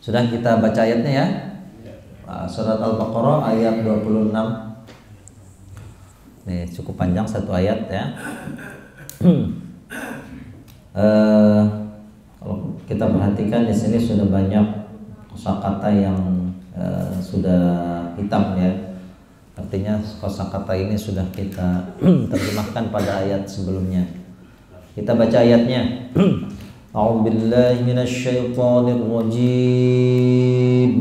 Sudah kita baca ayatnya ya. Surat Al-Baqarah ayat 26. Nih cukup panjang satu ayat ya. Kalau kita perhatikan di sini sudah banyak kosakata yang sudah hitam ya. Artinya kosakata ini sudah kita terjemahkan pada ayat sebelumnya. Kita baca ayatnya. A'udzubillahi minasyaitonir rajim.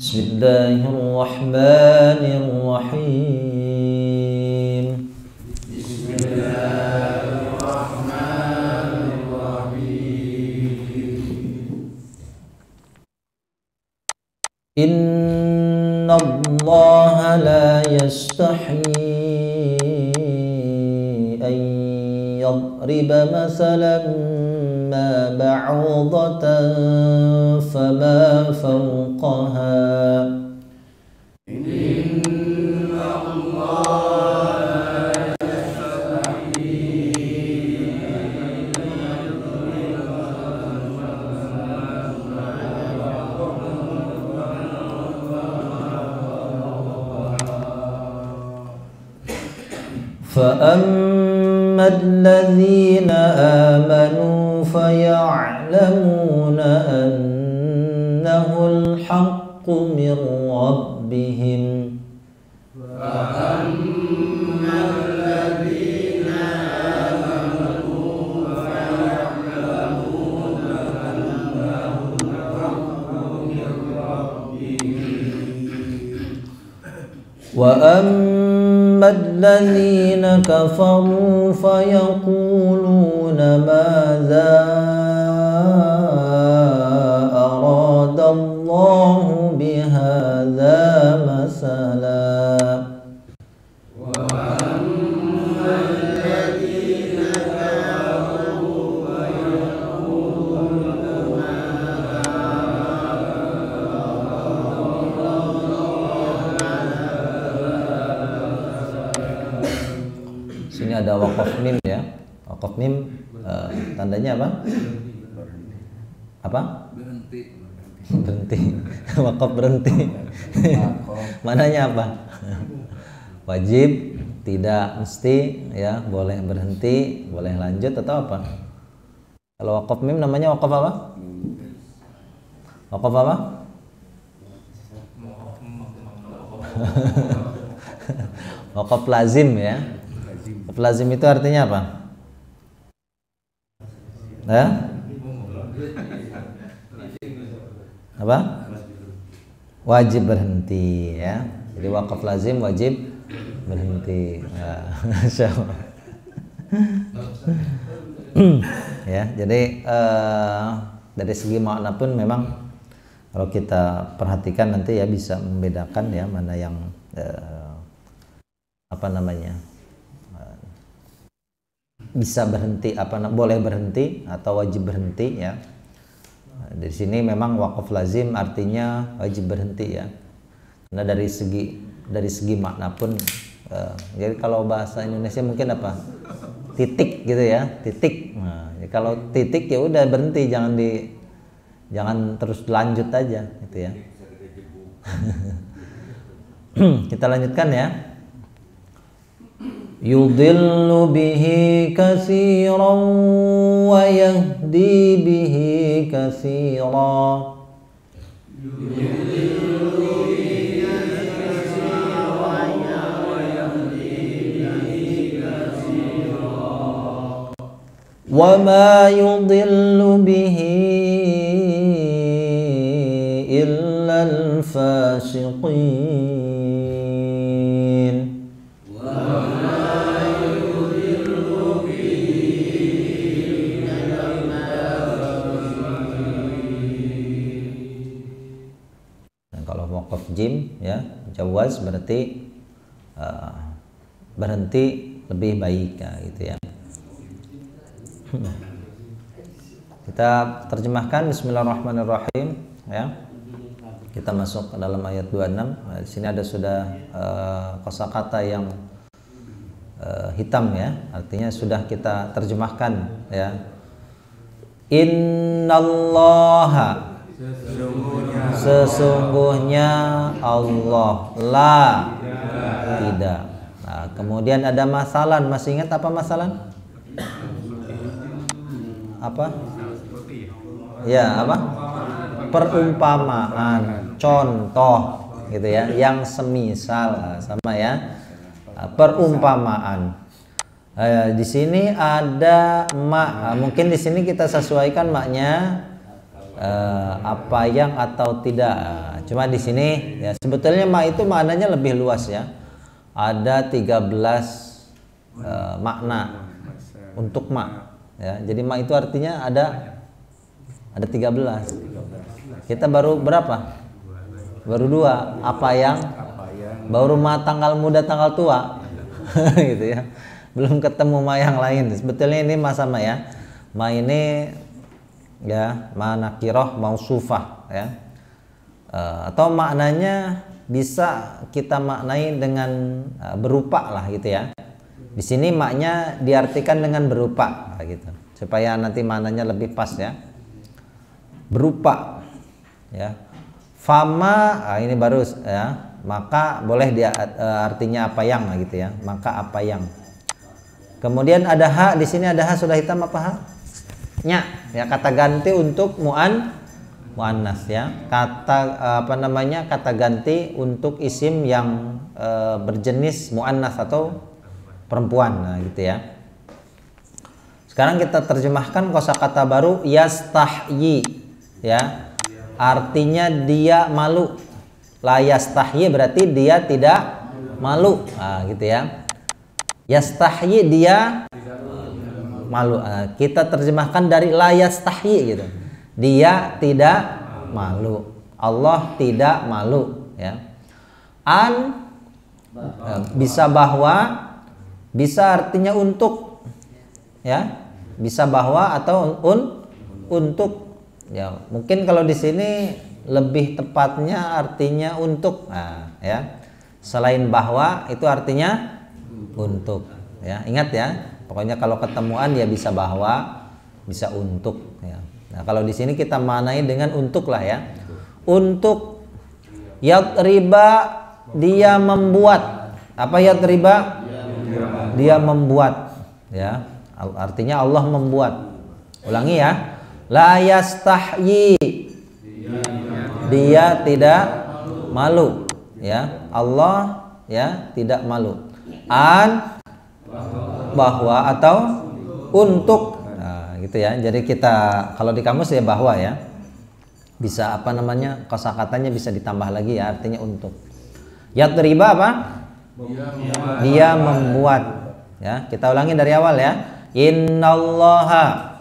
Bismillahirrahmanirrahim. Inna Allah la yastahi an yadriba masalan ma ba'udatan fama fawqaha. فأما الذين آمنوا فيعلمون أنه الحق من ربهم فأما الذين آمنوا فيعلمون أنه الحق من ربهم وأما الذين كفروا فيقولون ماذا أراد الله بهذا مثلا وأما الذين كفروا فيقولون Sini ada waqaf mim ya. Waqaf mim tandanya apa? Apa? Berhenti. Berhenti. Waqaf berhenti. Mananya apa? Wajib, tidak mesti ya, boleh berhenti, boleh lanjut atau apa? Kalau waqaf mim namanya waqaf apa? Waqaf apa? Waqaf lazim ya. Lazim itu artinya apa? Apa? Wajib berhenti ya. Jadi wakaf lazim wajib berhenti. Ya, jadi dari segi makna pun memang kalau kita perhatikan nanti ya bisa membedakan ya mana yang apa namanya? Bisa berhenti, boleh berhenti atau wajib berhenti ya. Di sini memang wakaf lazim artinya wajib berhenti ya. Karena dari segi makna pun jadi kalau bahasa Indonesia mungkin apa? Titik gitu ya, titik. Nah, kalau titik ya udah berhenti, jangan terus lanjut aja gitu ya. Kita lanjutkan ya. Yudillu bihi katsiran wa yahdi bihi katsiran. Wa ma yudillu bihi illa al-fasiqin. Waqaf jim ya, jawaz berarti berhenti lebih baik ya, gitu ya. Kita terjemahkan bismillahirrahmanirrahim ya. Kita masuk ke dalam ayat 26. Di sini ada sudah kosakata yang hitam ya, artinya sudah kita terjemahkan ya. Innallaha, sesungguhnya Allah, la, tidak. Nah, kemudian ada masalan, masih ingat apa masalan? Apa? Ya, apa? Perumpamaan, contoh gitu ya, yang semisal sama ya. Perumpamaan. Di sini ada mak, mungkin di sini kita sesuaikan maknya apa yang atau tidak. Cuma di sini ya sebetulnya mak itu maknanya lebih luas ya. Ada 13 makna untuk mak ya. Jadi mak itu artinya ada 13. Kita baru berapa? Baru 2. Apa yang? Baru ma tanggal muda tanggal tua. Gitu ya. Belum ketemu ma yang lain. Sebetulnya ini ma sama ya. Ma ini ya ma nakiroh mausufah ya. Atau maknanya bisa kita maknai dengan berupa lah gitu ya. Di sini maknya diartikan dengan berupa gitu. Supaya nanti maknanya lebih pas ya. Berupa ya. Fama ini baru ya. Maka boleh dia artinya apa yang gitu ya. Maka apa yang. Kemudian ada ha, di sini ada ha sudah hitam apa ha? Nya ya, kata ganti untuk muannas ya. Kata apa namanya? Kata ganti untuk isim yang berjenis muannas atau perempuan, nah gitu ya. Sekarang kita terjemahkan kosakata baru yastahyi ya. Artinya dia malu. La yastahyi berarti dia tidak malu. Nah, gitu ya. Yastahyi dia malu. Nah, kita terjemahkan dari la yastahyi gitu. Dia tidak malu. Allah tidak malu ya. An bisa bahwa, bisa artinya untuk ya. Bisa bahwa atau untuk ya. Mungkin kalau di sini lebih tepatnya artinya untuk. Nah, ya. Selain bahwa itu artinya untuk ya. Ingat ya. Pokoknya kalau ketemuan ya bisa bahwa, bisa untuk ya. Nah, kalau di sini kita maknai dengan untuk lah ya. Untuk yadriba, dia membuat. Apa yadriba? Dia membuat ya. Artinya Allah membuat. Ulangi ya. La yastahyi, dia tidak malu ya. Allah ya tidak malu. An, bahwa atau untuk. Nah, gitu ya. Jadi kita kalau di kamus ya bahwa ya. Bisa apa namanya? Kosakatanya bisa ditambah lagi ya, artinya untuk. Yadriba apa? Dia membuat ya. Kita ulangi dari awal ya. Innallaha,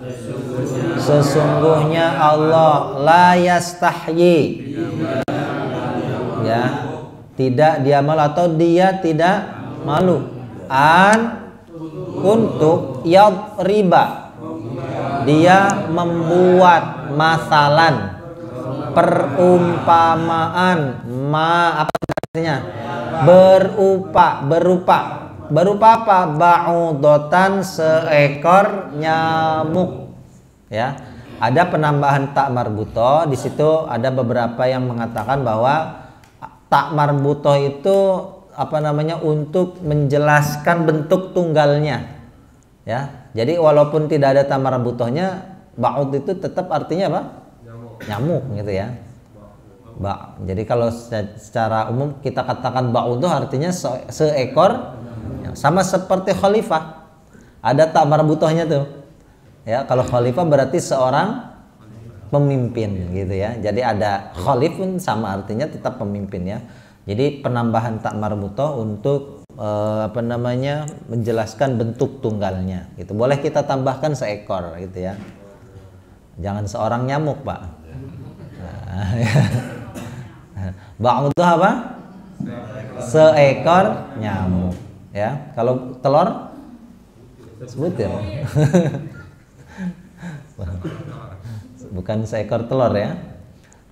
sesungguhnya Allah, la yastahyi ya, tidak dia malu atau dia tidak malu. An, untuk yadriba, dia membuat masalan, perumpamaan. Ma apa artinya? Berupa apa? Ba'udotan, seekor nyamuk ya. Ada penambahan tak marbuto. Di situ ada beberapa yang mengatakan bahwa tak marbuto itu apa namanya, untuk menjelaskan bentuk tunggalnya ya. Jadi walaupun tidak ada tak marbutohnya, ba'ud itu tetap artinya apa? Nyamuk gitu ya. Jadi kalau secara umum kita katakan ba'ud itu artinya seekor. Sama seperti khalifah, ada tak marbutohnya tuh ya. Kalau khalifah berarti seorang pemimpin gitu ya. Jadi ada khalif pun sama artinya tetap pemimpin ya. Jadi penambahan tak marbutoh untuk apa namanya, menjelaskan bentuk tunggalnya gitu. Boleh kita tambahkan seekor gitu ya. Jangan seorang nyamuk pak. Nah, ya. Ba'udah apa? Seekor nyamuk ya. Kalau telur sebutir. Bukan seekor telur ya.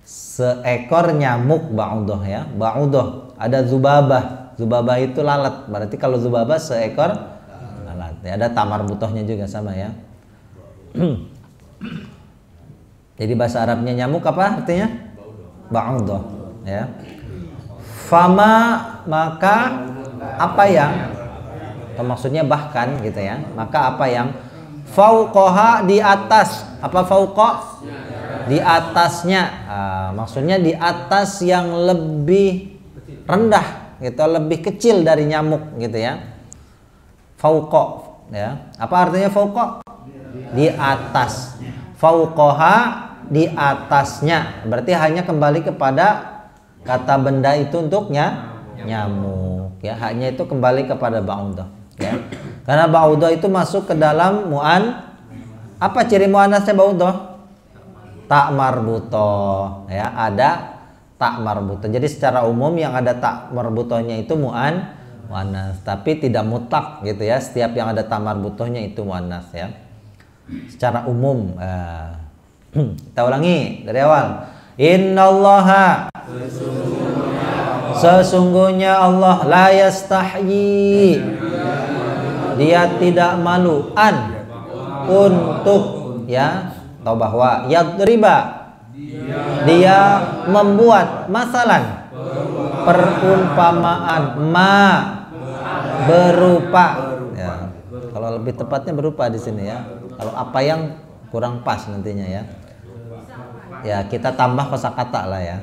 Seekor nyamuk ba'udah ya. Ba'udah ada zubabah Zubabah itu lalat. Berarti kalau zubabah seekor lalat. Ya, ada tamar butohnya juga sama ya. Jadi bahasa Arabnya nyamuk apa artinya? Ba'udah, ya. Fama, maka apa yang, atau maksudnya bahkan gitu ya. Maka apa yang fauqaha, di atas. Apa fauqa? Di atasnya. Maksudnya di atas yang lebih rendah gitu, lebih kecil dari nyamuk gitu ya. Fauqa, ya. Apa artinya fauqa? Di atas. Fauqaha, di atasnya. Berarti hanya kembali kepada kata benda itu untuk nyamuk ya. Hanya itu kembali kepada ba'udah ya. Karena ba'udah itu masuk ke dalam apa ciri muannasnya ba'udah? Tak marbutoh ya, ada tak marbutoh. Jadi secara umum yang ada tak marbutohnya itu muannas, tapi tidak mutlak gitu ya. Setiap yang ada tak marbutohnya itu muannas ya. Secara umum. Kita ulangi dari awal. Innallaha, sesungguhnya Allah, la yastahyi, dia tidak malu, untuk ya, atau bahwa yadriba, dia membuat masalan, perumpamaan, berupa ya. Kalau lebih tepatnya berupa di sini ya. Kalau apa yang kurang pas nantinya ya. Ya kita tambah kosakata lah ya.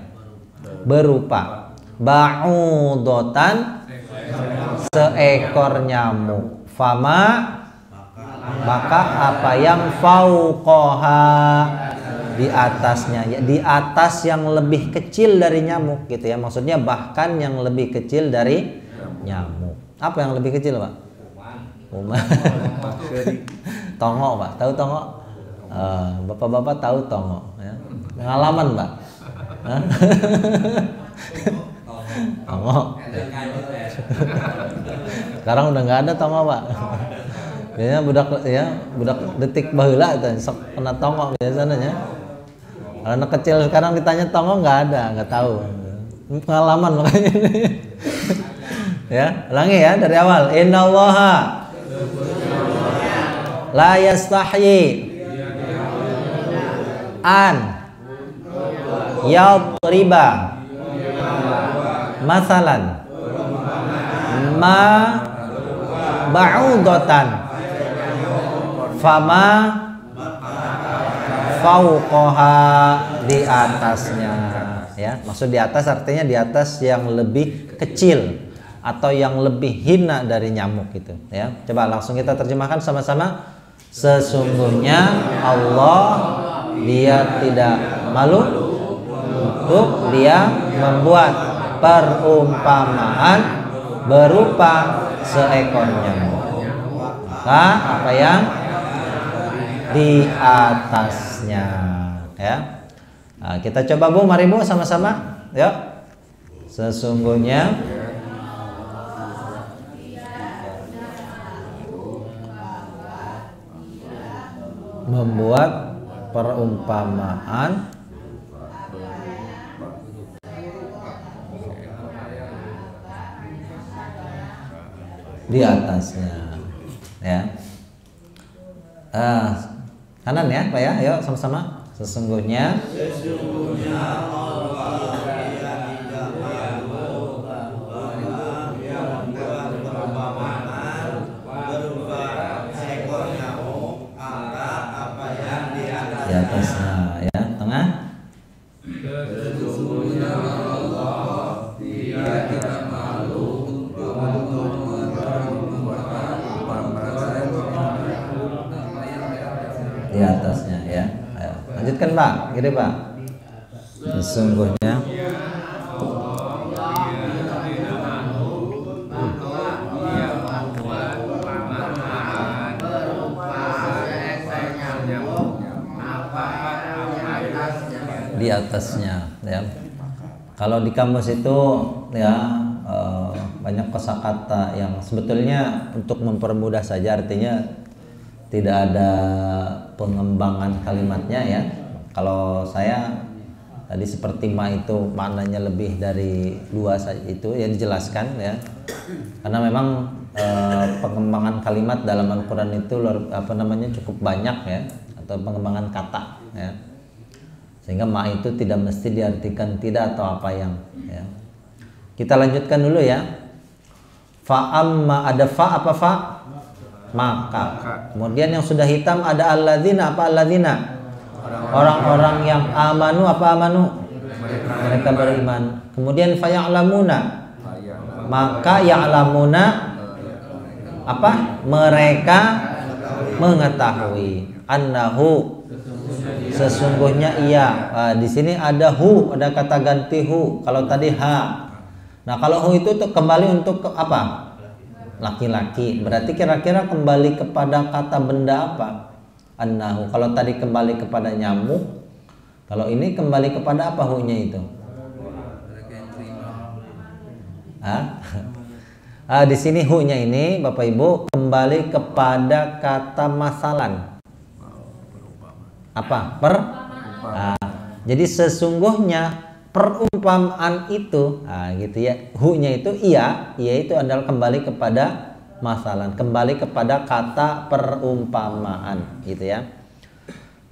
Berupa ba'udotan, seekor nyamuk. Fama, maka apa yang fauqaha, di atasnya ya, di atas yang lebih kecil dari nyamuk gitu ya. Maksudnya bahkan yang lebih kecil dari nyamuk. Apa yang lebih kecil, Pak? Tongo, Pak. Tahu tongo? Bapak-bapak tahu tongo ya. Pengalaman, Pak. Tongo. Sekarang udah nggak ada tongo, Pak. Biasanya budak detik baheula itu sok kena tongo biasanya. Kalau anak kecil sekarang ditanya tongo nggak ada, nggak tahu. Pengalaman makanya. Ya, ulangi ya dari awal. Innallaha la yastahyi an yadriba masalan ma ba'udatan fama fauqaha, di atasnya ya. Maksud di atas artinya di atas yang lebih kecil atau yang lebih hina dari nyamuk gitu ya. Coba langsung kita terjemahkan sama-sama. Sesungguhnya Allah, dia tidak malu untuk dia membuat perumpamaan berupa seekor nyamuk. Maka apa yang di atasnya ya. Nah, kita coba Bu, mari Bu sama-sama. Yuk. Sesungguhnya membuat perumpamaan di atasnya ya. Kanan ya Pak ya, ayo sama-sama. Sesungguhnya di atasnya ya, tengah. Sesungguhnya Allah, dia tidak malu untuk di atasnya ya. Ayo, lanjutkan Pak, gini Pak. Sesungguhnya di atasnya ya. Kalau di kamus itu ya banyak kosakata yang sebetulnya untuk mempermudah saja, artinya tidak ada pengembangan kalimatnya ya. Kalau saya Tadi seperti ma itu maknanya lebih dari 2 saja, itu ya dijelaskan ya. Karena memang pengembangan kalimat dalam Al-Qur'an itu cukup banyak ya, atau pengembangan kata ya. Sehingga ma itu tidak mesti diartikan tidak atau apa yang ya. Kita lanjutkan dulu ya. Fa amma, ada fa apa fa? Maka. Kemudian yang sudah hitam ada alladzina, apa alladzina? Orang-orang yang amanu, apa amanu? Mereka beriman. Kemudian fa ya'lamuna. Maka ya'lamuna apa? Mereka mengetahui. Annahu, sesungguhnya ia. Di sini ada hu, ada kata ganti hu. Kalau tadi ha. Nah, kalau hu itu kembali untuk apa? Laki-laki. Berarti kira-kira kembali kepada kata benda apa? Annahu. Kalau tadi kembali kepada nyamuk, kalau ini kembali kepada apa hu-nya itu? Di sini hu-nya ini Bapak Ibu kembali kepada kata masalan. Apa? Jadi sesungguhnya perumpamaan itu, gitu ya. Hu-nya itu ia itu adalah kembali kepada masalan, kembali kepada kata perumpamaan, gitu ya.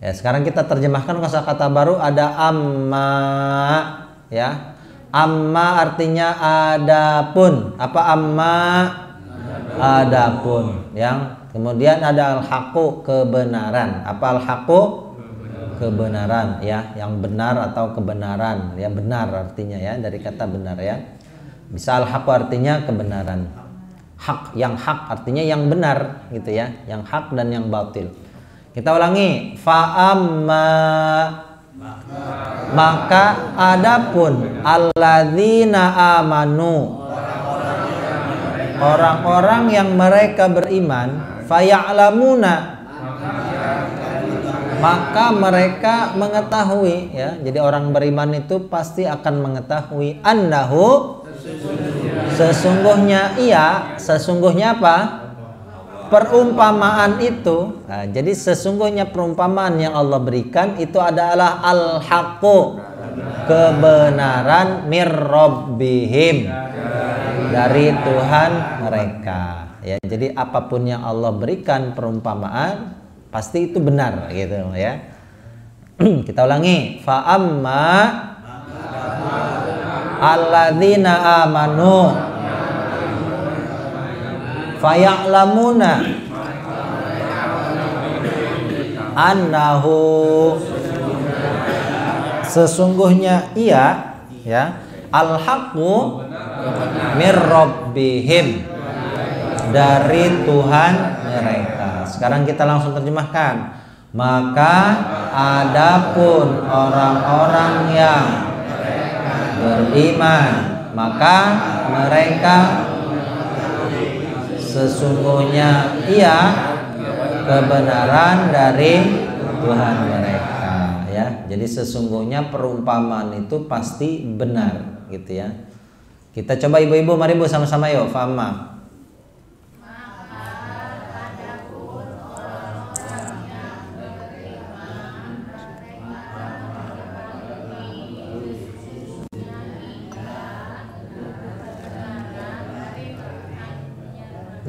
Ya, sekarang kita terjemahkan kosakata baru, ada amma ya. Amma artinya adapun. Apa amma? Adapun. Yang kemudian ada al-haqu, kebenaran. Apa al-haqu? Kebenaran ya, yang benar atau kebenaran ya, benar artinya ya, dari kata benar ya. Bisa al-haqu artinya kebenaran. Hak, yang hak artinya yang benar gitu ya, yang hak dan yang batil. Kita ulangi, fa'amma, maka adapun alladzina amanu, orang-orang yang mereka beriman, faya'lamuna, maka mereka mengetahui ya. Jadi orang beriman itu pasti akan mengetahui annahu, sesungguhnya ia, sesungguhnya apa? Perumpamaan itu. Nah, jadi sesungguhnya perumpamaan yang Allah berikan itu adalah al-haqqu, kebenaran, mir rabbihim, dari Tuhan mereka ya. Jadi apapun yang Allah berikan perumpamaan pasti itu benar gitu ya. Kita ulangi, fa amma alladzina amanu faya'lamuna annahu, sesungguhnya ia ya, al-haqqu mir rabbihim, dari Tuhan mereka. Sekarang kita langsung terjemahkan. Maka adapun orang-orang yang beriman, maka mereka sesungguhnya ia kebenaran dari Tuhan mereka ya. Jadi sesungguhnya perumpamaan itu pasti benar gitu ya. Kita coba ibu-ibu, mari Bu sama-sama yuk. Fama.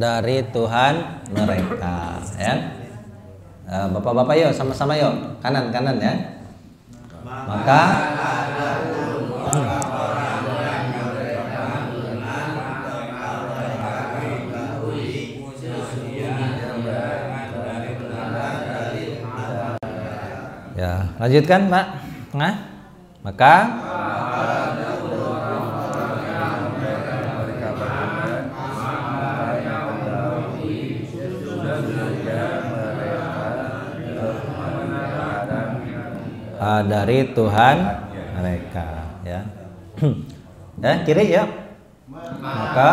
Dari Tuhan mereka ya. Bapak-bapak yuk sama-sama yuk, kanan ya. Maka ya, lanjutkan Pak. Nah, maka dari Tuhan mereka ya. Ya, kiri ya. Maka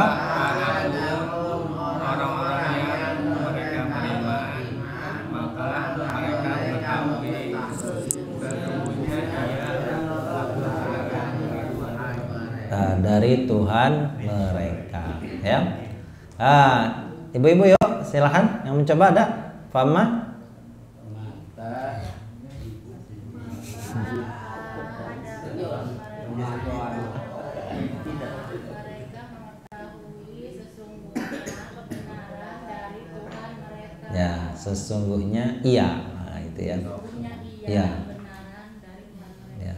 dari Tuhan mereka ya. Ibu-ibu yuk silahkan yang mencoba, ada Fama. Ya, sesungguhnya iya. Nah, itu ya. Sesungguhnya ia Ya. kebenaran dari Tuhan mereka. Ya.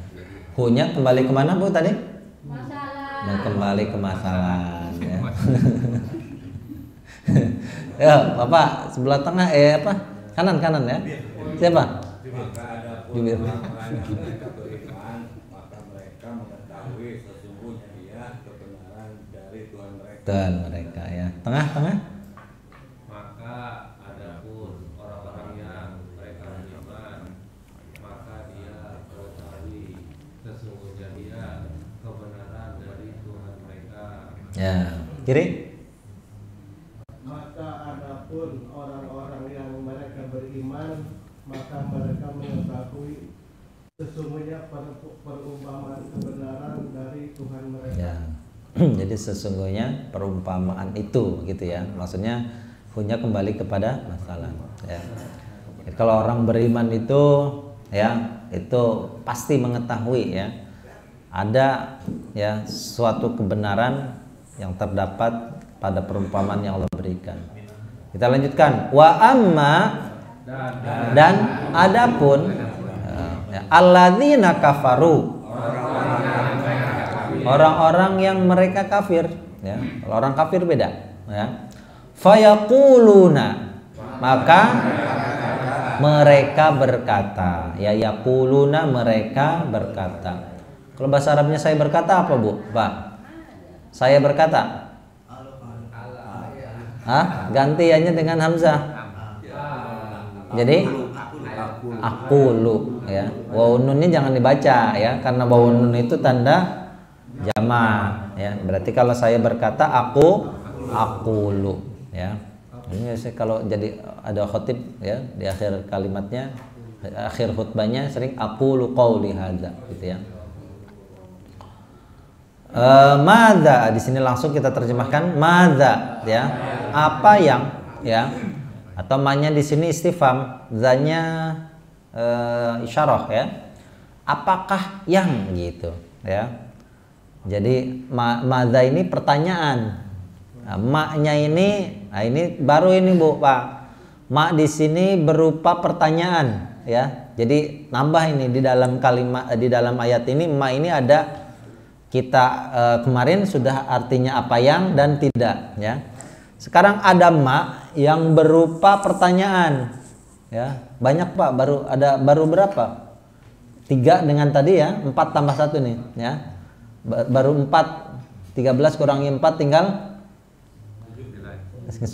Hunya kembali kemana Bu tadi? Masalah. Kembali ke masalah. Ya. Ya, Bapak sebelah tengah apa? Kanan ya. Siapa? Maka ada Jubir. orang-orang yang mereka beriman, maka mereka mengetahui sesungguhnya dia kebenaran dari Tuhan mereka. Tuhan mereka ya. Tengah. Maka adapun orang-orang yang mereka beriman, maka dia mengetahui sesungguhnya dia kebenaran dari Tuhan mereka. Ya. Kiri. Maka adapun orang-orang yang mereka beriman, maka mereka mengetahui sesungguhnya perumpamaan kebenaran dari Tuhan mereka. Ya. Jadi sesungguhnya perumpamaan itu gitu ya. Maksudnya punya kembali kepada masalah ya. Jadi, kalau orang beriman itu ya, itu pasti mengetahui ya, ada ya suatu kebenaran yang terdapat pada perumpamaan yang Allah berikan. Kita lanjutkan. Wa amma dan adapun ya, alladzina kafaru, orang-orang yang mereka kafir ya. Kalau orang kafir beda ya. Fayaquluna, maka mereka berkata ya, yaquluna mereka berkata. Kalau bahasa Arabnya saya berkata apa Bu? Pak, saya berkata. Gantiannya dengan hamzah. Jadi aqulu ya. Wawu nunnya jangan dibaca ya, karena wawu nun itu tanda jamak ya. Berarti kalau saya berkata aqulu ya. Ini kalau jadi ada khotib ya di akhir kalimatnya, akhir khutbahnya sering aqulu qauli hadza gitu ya. Madza, di sini langsung kita terjemahkan madza ya. Apa yang ya, atau ma-nya di sini istifham, za-nya isyarah ya. Apakah yang gitu ya. Jadi madza ini pertanyaan. Nah, ma-nya ini, nah ini baru ini Bu Pak. Ma di sini berupa pertanyaan ya. Jadi nambah ini di dalam kalimat, di dalam ayat ini ma ini ada. Kita kemarin sudah artinya apa yang dan tidak ya. Sekarang ada ma yang berupa pertanyaan ya. Banyak Pak, baru berapa? 3 dengan tadi ya, 4 tambah 1 nih ya. Baru 4, 13 kurangi 4 tinggal 9.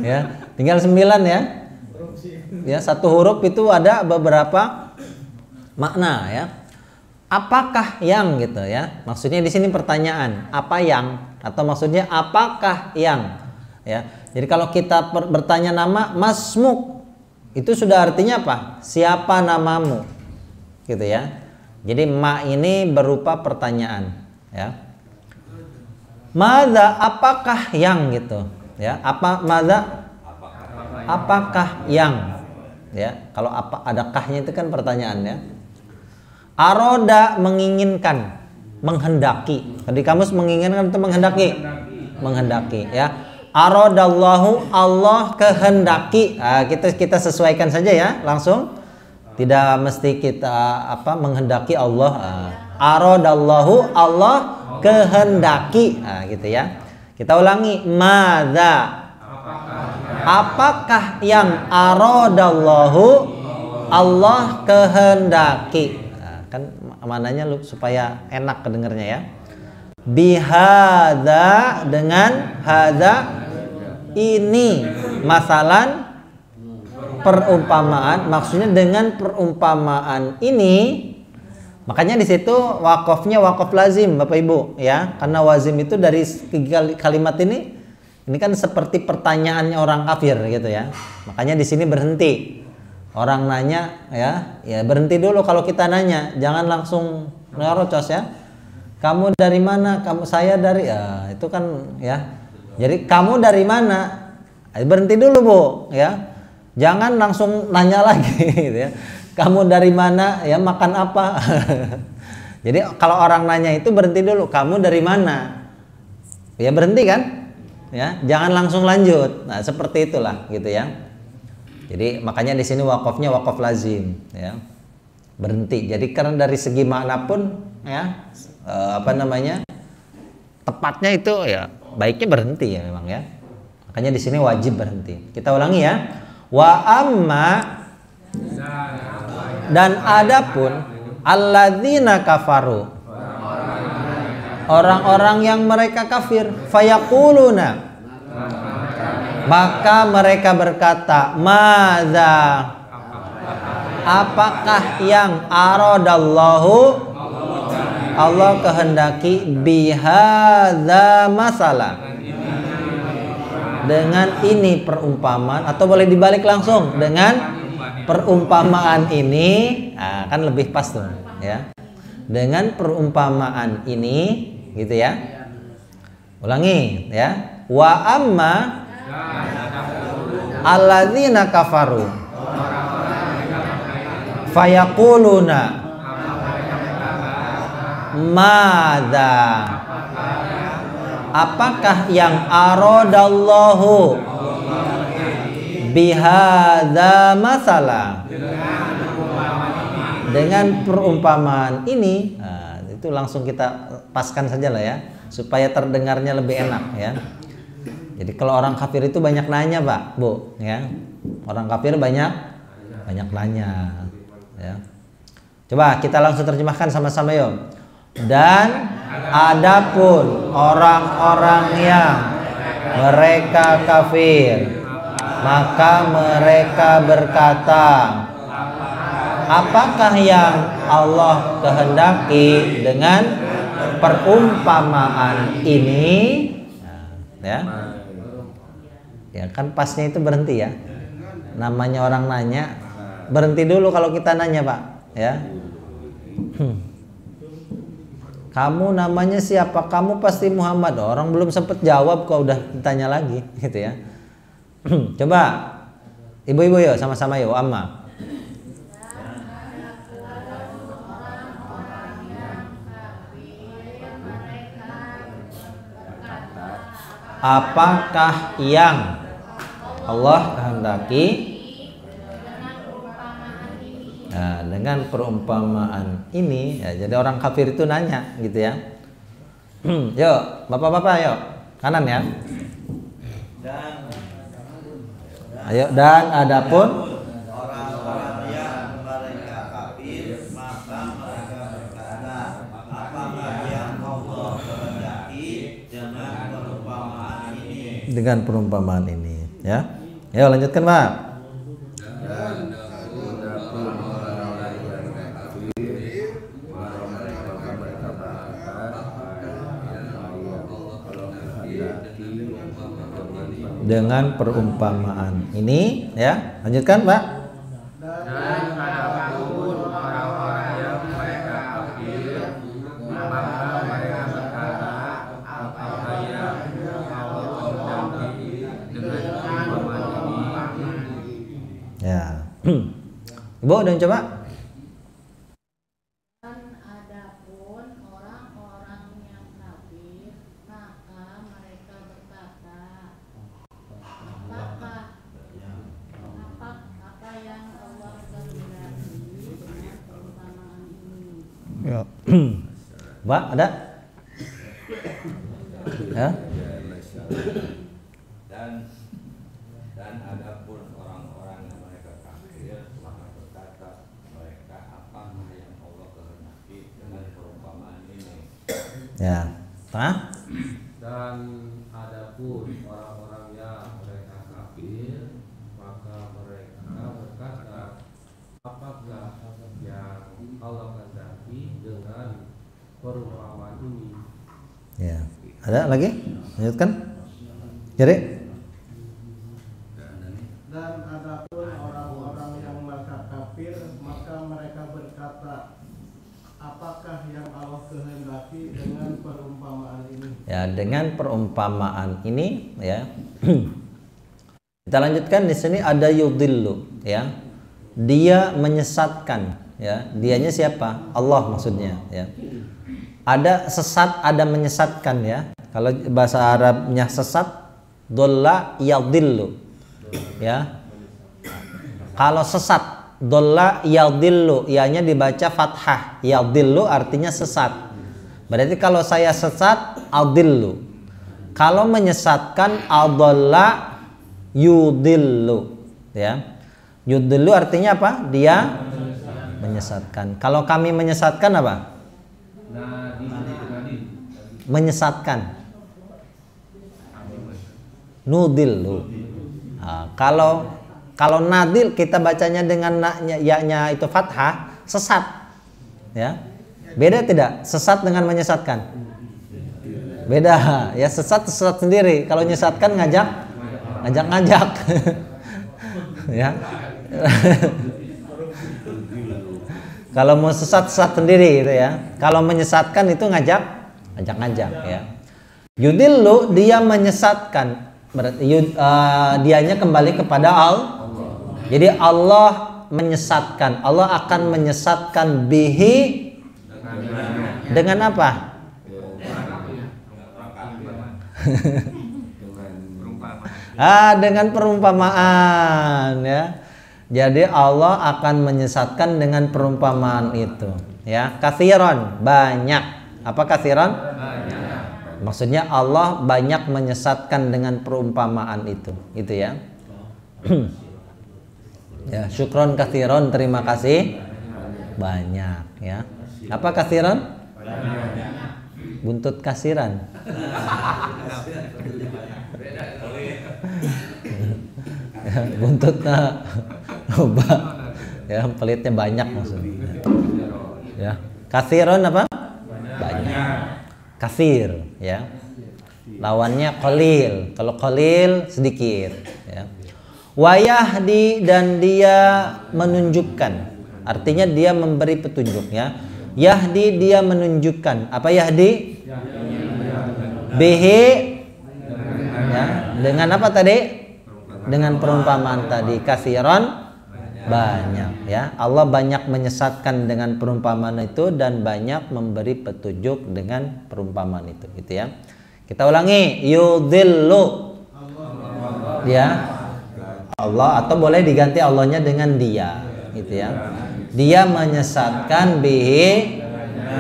Ya, tinggal 9 ya. Ya, satu huruf itu ada beberapa makna ya. Apakah yang gitu ya. Maksudnya di sini pertanyaan, apa yang, atau maksudnya apakah yang ya. Jadi kalau kita bertanya nama masmuk, itu sudah artinya apa? Siapa namamu? Gitu ya. Jadi ma ini berupa pertanyaan ya. Madza, apakah yang gitu ya. Madza, apakah yang ya. Kalau apa ada kahnya itu kan pertanyaan ya. Aroda, menginginkan, menghendaki. Di kamus menginginkan itu menghendaki ya. Arodallahu, Allah kehendaki. Nah, kita sesuaikan saja ya, langsung. Tidak mesti kita menghendaki Allah. Arodallahu, Allah kehendaki. Nah, gitu ya. Kita ulangi. Madza, apakah yang arodallahu, Allah kehendaki. Kan mananya supaya enak kedengarnya ya. Bihadza, dengan hadza ini, masalan perumpamaan, maksudnya dengan perumpamaan ini. Makanya di situ wakofnya wakof lazim Bapak Ibu ya, karena wazim itu dari kalimat ini kan seperti pertanyaannya orang kafir gitu ya. Makanya di sini berhenti. Orang nanya ya berhenti dulu kalau kita nanya, jangan langsung ngerocos ya. Kamu dari mana? Saya dari, ya itu kan ya. Jadi kamu dari mana? Berhenti dulu Bu ya. Jangan langsung nanya lagi gitu ya. Kamu dari mana? Ya makan apa? Jadi kalau orang nanya itu berhenti dulu. Kamu dari mana? Ya berhenti kan? ya, jangan langsung lanjut. Nah, seperti itulah gitu ya. Jadi makanya di sini wakafnya wakaf lazim ya. Berhenti. Jadi karena dari segi makna pun ya tepatnya itu ya baiknya berhenti ya memang ya. Makanya di sini wajib berhenti. Kita ulangi ya. Wa amma, dan adapun alladzina kafaru, orang-orang yang mereka kafir, fayaquluna, maka mereka berkata, madza, apakah yang aradallahu, Allah kehendaki, bihadza masalah, dengan ini perumpamaan, atau boleh dibalik langsung dengan perumpamaan ini, nah, kan lebih pas tuh ya. Dengan perumpamaan ini gitu ya. Ulangi ya. Wa amma alladzina kafaru fayaquluna madza, apakah yang aradallahu bihadza masalah, dengan perumpamaan ini. Nah, itu langsung kita paskan saja lah ya, supaya terdengarnya lebih enak ya. Jadi kalau orang kafir itu banyak nanya Pak, Bu ya. Orang kafir banyak nanya ya. Coba kita langsung terjemahkan sama-sama yuk. Dan adapun orang-orang yang mereka kafir, maka mereka berkata, apakah yang Allah kehendaki dengan perumpamaan ini? Nah, ya kan pasnya itu berhenti ya. Namanya orang nanya, berhenti dulu kalau kita nanya Pak ya. Kamu namanya siapa? Kamu pasti Muhammad. Orang belum sempat jawab kok udah ditanya lagi gitu ya. Coba ibu-ibu yuk sama-sama yuk, amma. Apakah yang Allah kehendaki? Nah, dengan perumpamaan ini ya, jadi orang kafir itu nanya gitu ya. Yuk bapak-bapak yuk, kanan ya. Ayo, dan adapun orang-orang yang mereka kafir, maka mereka berkata, apakah yang Allah kehendaki dengan perumpamaan ini? Dengan perumpamaan ini ya. Ayo lanjutkan Pak. Dengan perumpamaan ini ya, lanjutkan Pak. Dan adapun orang-orang yang mereka kafir, maka mereka berkata, apakah yang Allah kehendaki dengan perumpamaan ini? Ya. Ibu udah coba? Dan adapun orang-orang yang kafir, maka mereka berkata, apa yang Allah kehendaki dengan perumpamaan ini? Ya. Pak, ada? Ya. Dan adapun orang-orang yang mereka kafir, maka berkata mereka, apakah yang Allah kehendaki dengan perumpamaan ini? Ya. Tengah? Dan adapun orang-orang yang mereka kafir, maka mereka berkata, apakah yang Allah kehendaki dengan perumpamaan ini? Ya. Ada lagi? Lanjutkan. Jadi Dan adapun orang-orang yang mereka kafir, maka mereka berkata, apakah yang Allah kehendaki dengan perumpamaan ini? ya, dengan perumpamaan ini ya. Kita lanjutkan di sini ada yudillu ya. Dia menyesatkan ya. Dianya siapa? Allah maksudnya ya. Ada sesat, ada menyesatkan ya. Kalau bahasa Arabnya sesat Dolla yadillu. Ya. Kalau sesat, dolla yadillu, ianya dibaca fathah. Yadillu artinya sesat. Berarti kalau saya sesat, adillu. Kalau menyesatkan, adalla yudillu. Ya. Yudillu artinya apa? Dia menyesatkan. Kalau kami menyesatkan apa? Menyesatkan. Nudillu. Nah, kalau nadil kita bacanya dengan ya-nya itu fathah, sesat. Ya. Beda tidak? Sesat dengan menyesatkan. Beda. Ya, sesat sendiri. Kalau menyesatkan ngajak. Ya. Kalau mau sesat sendiri gitu ya. Kalau menyesatkan itu ngajak ya. Yudillu dia menyesatkan. Berarti dianya kembali kepada Allah. Jadi Allah menyesatkan. Allah akan menyesatkan bihi dengan apa? Dengan perumpamaan ya. Jadi Allah akan menyesatkan dengan perumpamaan itu ya. Katsiran, banyak. Apa katsiran? Banyak. Maksudnya Allah banyak menyesatkan dengan perumpamaan itu ya. Ya, syukron katsiran, terima kasih banyak ya. Apa katsiran? Buntut kasiran. Ya, buntutnya loba. Ya, pelitnya banyak maksudnya. Ya. Katsiran apa? Banyak. Katsir ya. Lawannya qalil. Kalau qalil sedikit ya. Wayahdi dan dia menunjukkan. Artinya dia memberi petunjuk ya. Yahdi dia menunjukkan. Apa yahdi? Bihi ya. Dengan apa tadi? Dengan perumpamaan tadi. Katsiran banyak ya. Allah banyak menyesatkan dengan perumpamaan itu dan banyak memberi petunjuk dengan perumpamaan itu gitu ya. Kita ulangi, yudhillu ya. Allah, atau boleh diganti Allahnya dengan dia gitu ya. Dia menyesatkan bihi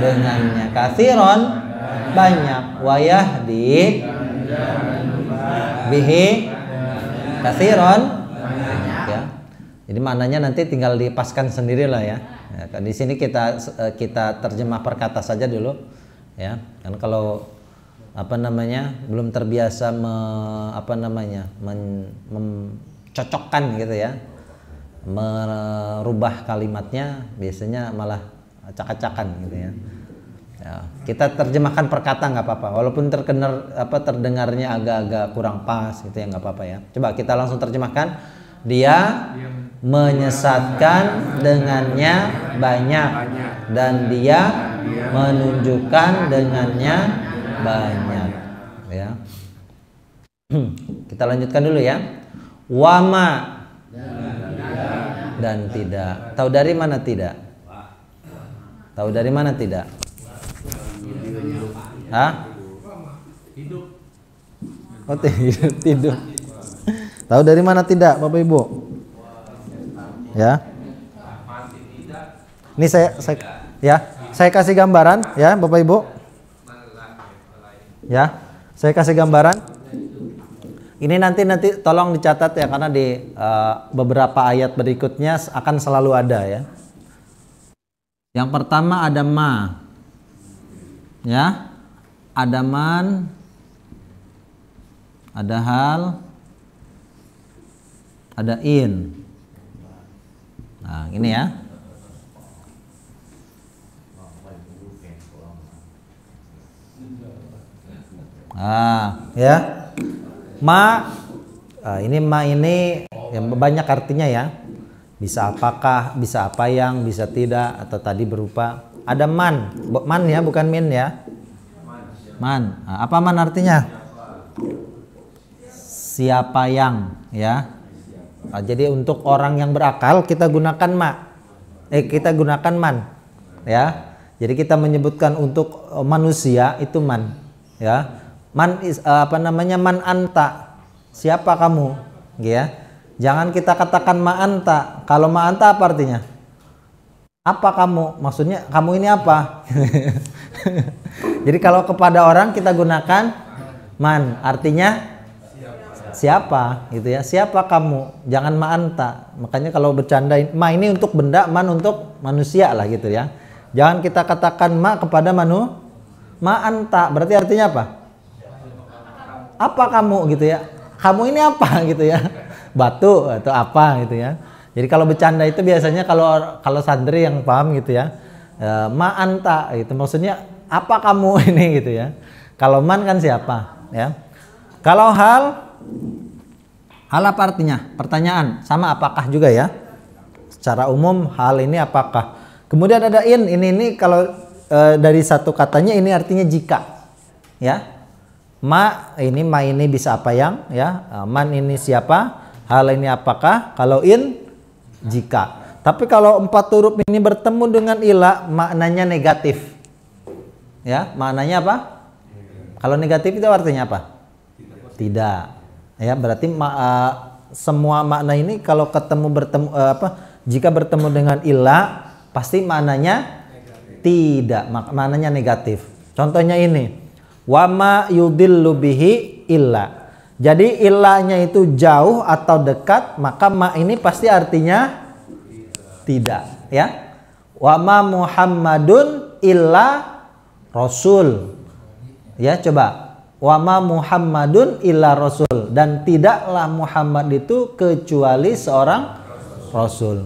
dengannya. Katsiran banyak. Wayahdi bihi katsiran ya. Jadi maknanya nanti tinggal dipaskan sendiri lah ya. Di sini kita terjemah per kata saja dulu ya. Kan kalau belum terbiasa mencocokkan gitu ya, merubah kalimatnya biasanya malah acak-acakan gitu ya. Ya, kita terjemahkan per kata nggak apa-apa, walaupun terdengarnya agak-agak kurang pas gitu ya, nggak apa-apa ya. Coba kita langsung terjemahkan. Dia menyesatkan dengannya banyak dan dia menunjukkan dengannya banyak ya. Kita lanjutkan dulu ya. Wama dan tidak. Tahu dari mana tidak? Tahu dari mana tidak? Hah? Oh, tidur. Tahu dari mana tidak, Bapak Ibu? Ya. Ini saya kasih gambaran ya, Bapak Ibu. Ya, saya kasih gambaran. Ini nanti tolong dicatat ya, karena di beberapa ayat berikutnya akan selalu ada ya. Yang pertama ada ma. Ya. Ada man. Ada hal. Ada in. Nah, ini ya. Ya. Ma. Ini ma ini yang banyak artinya ya. Bisa apakah, bisa apa yang, bisa tidak, atau tadi berupa ada man. Man ya, bukan min ya. Man. Apa man artinya? Siapa yang ya. Jadi untuk orang yang berakal kita gunakan kita gunakan man ya. Jadi kita menyebutkan untuk manusia itu man ya. Man man anta Siapa kamu? Ya. Jangan kita katakan ma'anta. Kalau ma'anta apa artinya? Apa kamu? Maksudnya kamu ini apa? Jadi kalau kepada orang kita gunakan man, artinya siapa gitu ya. Siapa kamu? Jangan ma'anta. Makanya kalau bercanda, ma ini untuk benda, man untuk manusia lah gitu ya. Jangan kita katakan ma kepada ma'anta. Berarti artinya apa? Apa kamu gitu ya. Kamu ini apa gitu ya. Batu atau apa gitu ya. Jadi kalau bercanda itu biasanya kalau santri yang paham gitu ya, ma'anta gitu. Maksudnya apa kamu ini gitu ya. Kalau man kan siapa ya. Kalau hal apa artinya? Pertanyaan sama apakah juga ya. Secara umum hal ini apakah. Kemudian ada ini kalau dari satu katanya ini artinya jika ya. Ma ini bisa apa yang ya. Man ini siapa? Hal ini apakah? Kalau jika. Tapi kalau 4 huruf ini bertemu dengan ila, maknanya negatif. Ya, maknanya apa? Kalau negatif itu artinya apa? Tidak. Ya, berarti semua makna ini kalau jika bertemu dengan ila, pasti maknanya tidak, maknanya negatif. Contohnya ini, wama yudillu bihi illa. Jadi ilahnya itu jauh atau dekat, maka ma ini pasti artinya tidak, ya. Wa ma Muhammadun illa rasul. Ya, coba. Wa ma Muhammadun illa rasul, dan tidaklah Muhammad itu kecuali seorang rasul.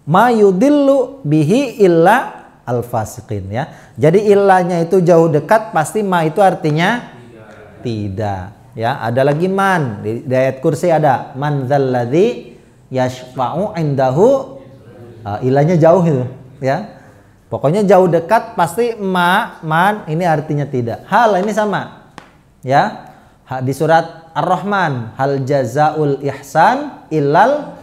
Ma yudillu bihi illa al-fasiqin, ya. Jadi ilahnya itu jauh dekat, pasti ma itu artinya tidak. Ya, ada lagi man di ayat kursi ada man dzalladzi yashfa'u indahu, ilahnya jauh itu ya. Pokoknya jauh dekat pasti man ini artinya tidak. Hal ini sama. Ya. Di surat Ar-Rahman, hal jazaul ihsan illal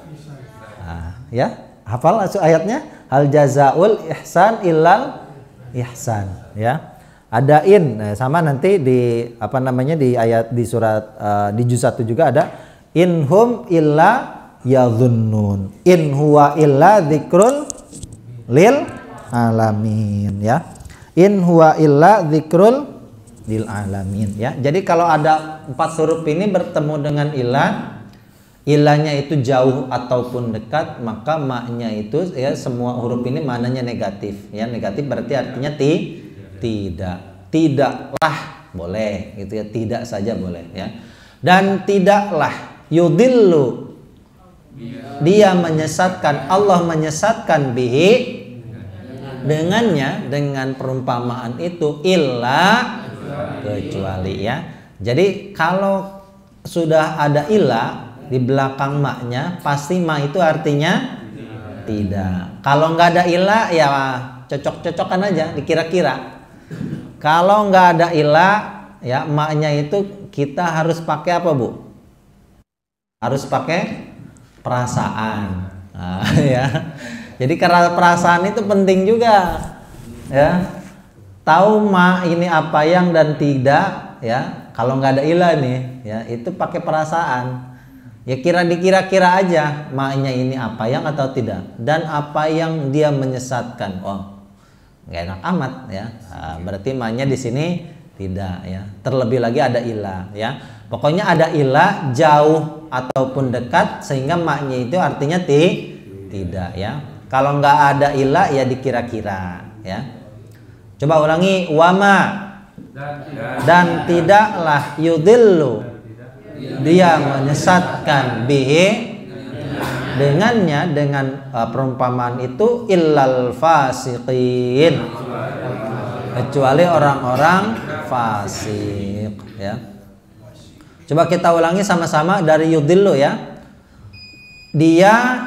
ya. Hafal ayatnya? Hal jazaul ihsan illal ihsan, ya. Ada sama nanti di di ayat di surat di juz 1 juga ada inhum illa yadhunnun in huwa illa dzikrul lil alamin, ya. In huwa illa dzikrul lil alamin, ya. Jadi kalau ada 4 huruf ini bertemu dengan ilahnya itu jauh ataupun dekat, maka maknya itu ya semua huruf ini maknanya negatif, ya. Negatif berarti artinya tidaklah boleh gitu ya, tidak saja boleh ya. Dan tidaklah yudillu, dia menyesatkan, Allah menyesatkan bihi dengannya, dengan perumpamaan itu illa kecuali, ya. Jadi kalau sudah ada illa di belakang maknya, pasti ma itu artinya tidak. Kalau nggak ada illa ya cocok-cocokan aja, dikira-kira. Kalau nggak ada ilah, ya maknya itu kita harus pakai apa, Bu? Harus pakai perasaan, ya. Jadi karena perasaan itu penting juga, ya. Tahu ma ini apa yang dan tidak, ya. Kalau nggak ada ilah nih, ya itu pakai perasaan. Ya dikira-kira aja maknya ini apa yang atau tidak, dan apa yang dia menyesatkan. Oh, nggak enak amat, ya. Berarti maknya di sini tidak, ya. Terlebih lagi ada ilah, ya. Pokoknya ada ilah jauh ataupun dekat sehingga maknya itu artinya tidak, ya. Kalau nggak ada ilah ya dikira-kira, ya. Coba ulangi, wama dan tidaklah yudillu, dia menyesatkan bihi dengannya, dengan perumpamaan itu illal fasiqin, kecuali orang-orang fasik, ya. Coba kita ulangi sama-sama dari yudillu, ya. Dia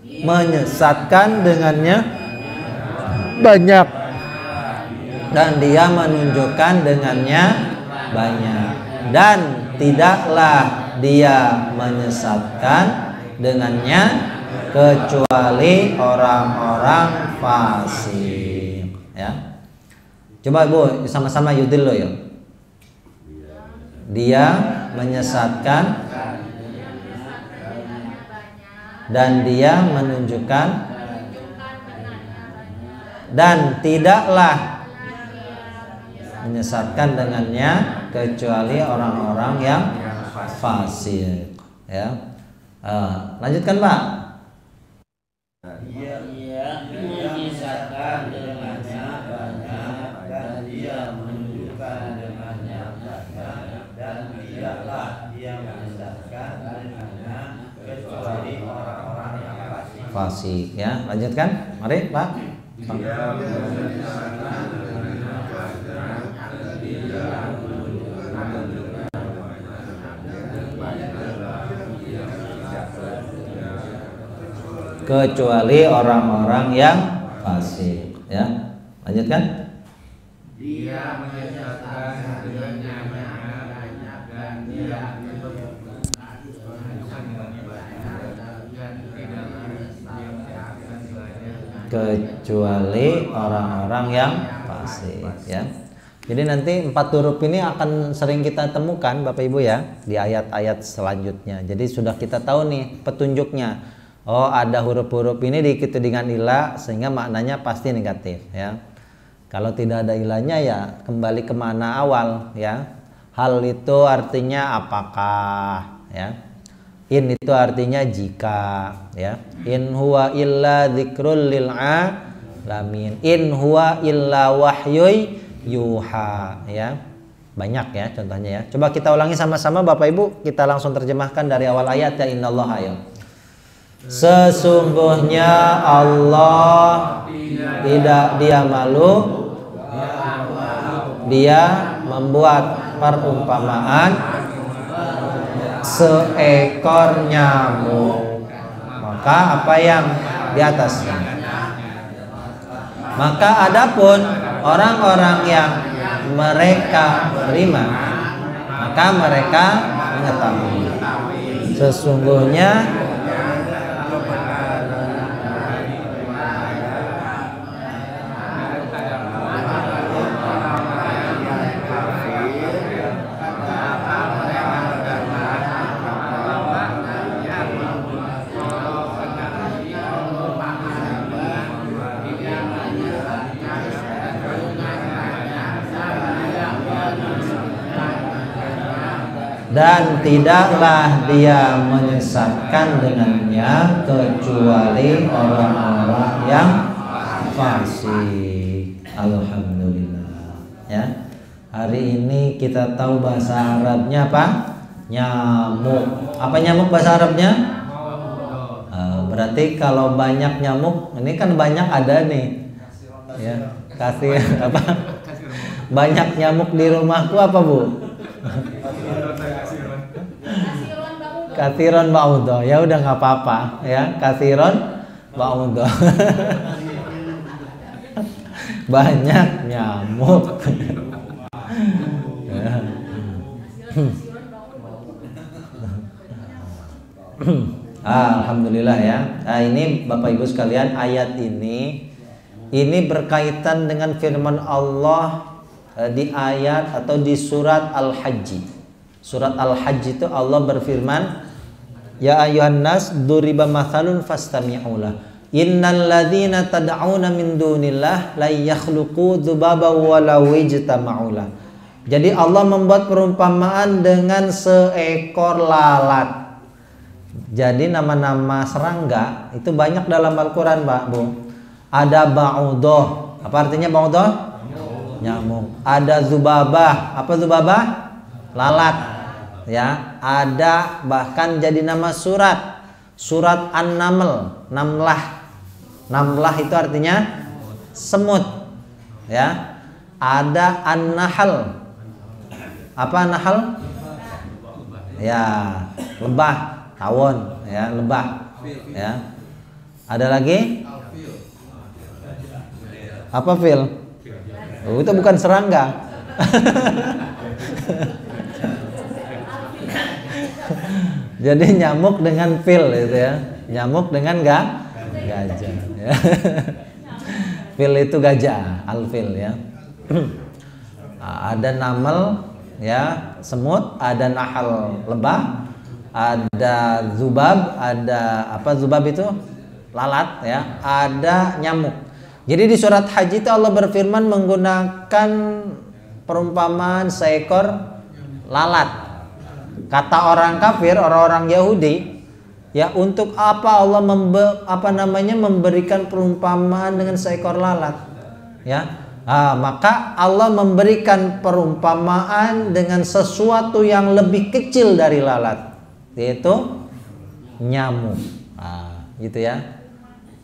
menyesatkan dengannya banyak, dan dia menunjukkan dengannya banyak, dan tidaklah dia menyesatkan dengannya kecuali orang-orang fasik, ya. Coba Bu sama-sama yudillu, ya. Dia menyesatkan dan dia menunjukkan dengannya dan tidaklah menyesatkan dengannya kecuali orang-orang yang fasik. Ya, lanjutkan Pak. Dia menyesatkan dengannya banyak dan dia menunjukkan dengannya banyak dan tidaklah dia menyesatkan dengannya kecuali orang-orang yang fasik. Fasik. Ya, lanjutkan. Mari Pak. Kecuali orang-orang yang fasik. Ya, lanjutkan. Dia menyesatkan dengannya banyak dan dia menunjukkan dengannya banyak dan tidaklah dia menyesatkan dengannya Kecuali orang-orang yang fasik. Ya. Jadi nanti 4 huruf ini akan sering kita temukan Bapak Ibu ya di ayat-ayat selanjutnya. Jadi sudah kita tahu nih petunjuknya. Oh, ada huruf-huruf ini diikuti dengan ilah sehingga maknanya pasti negatif ya. Kalau tidak ada ilahnya ya kembali ke mana awal ya. Hal itu artinya apakah ya. In itu artinya jika ya. In huwa illa dzikrul lil alamin. In huwa illa wahyuy yuha ya. Banyak ya contohnya ya. Coba kita ulangi sama-sama Bapak Ibu, kita langsung terjemahkan dari awal ayat ya. Innallaha ya. Sesungguhnya Allah tidak dia malu, dia membuat perumpamaan seekor nyamuk. Maka apa yang di atasnya? Maka adapun orang-orang yang mereka beriman, maka mereka mengetahui sesungguhnya dan tidaklah dia menyesatkan dengannya kecuali orang-orang yang fasik. Alhamdulillah ya. Hari ini kita tahu bahasa Arabnya apa? Nyamuk. Apa nyamuk bahasa Arabnya? Berarti kalau banyak nyamuk, ini kan banyak ada nih ya. Kasih apa? Banyak nyamuk di rumahku apa Bu? Kathiron ba'udho. Ya udah nggak apa-apa ya. Kathiron ba'udho. Banyak nyamuk. Alhamdulillah ya. Nah, ini Bapak Ibu sekalian, ayat ini berkaitan dengan firman Allah di ayat atau di surat Al-Hajj. Surat Al-Hajj itu Allah berfirman, ya ayuhan nas duriba mathalun fastami'ulah. Innal ladzina tad'una min dunillah la yakhluqu dzubaba walau ijtama'ulah. Jadi Allah membuat perumpamaan dengan seekor lalat. Jadi nama-nama serangga itu banyak dalam Al-Qur'an, Pak, Bu. Ada ba'udoh. Apa artinya ba'udoh? Nyamuk. Ada zubabah. Apa zubabah? Lalat. Ya, ada bahkan jadi nama surat An-Naml, namlah itu artinya semut ya. Ada An-Nahl. Apa Nahl? Ya, lebah, tawon ya, lebah ya. Ada lagi? Apa fil? Oh, itu bukan serangga. Jadi nyamuk dengan fil itu ya. Nyamuk dengan gajah ya. Fil itu gajah, al-fil ya. Ada namel ya, semut, ada nahal lebah, ada zubab, ada apa zubab itu? Lalat ya, ada nyamuk. Jadi di surat Haji itu Allah berfirman menggunakan perumpamaan seekor lalat. Kata orang kafir, orang-orang Yahudi, ya untuk apa Allah memberikan perumpamaan dengan seekor lalat? Ya, maka Allah memberikan perumpamaan dengan sesuatu yang lebih kecil dari lalat, yaitu nyamuk. Gitu ya.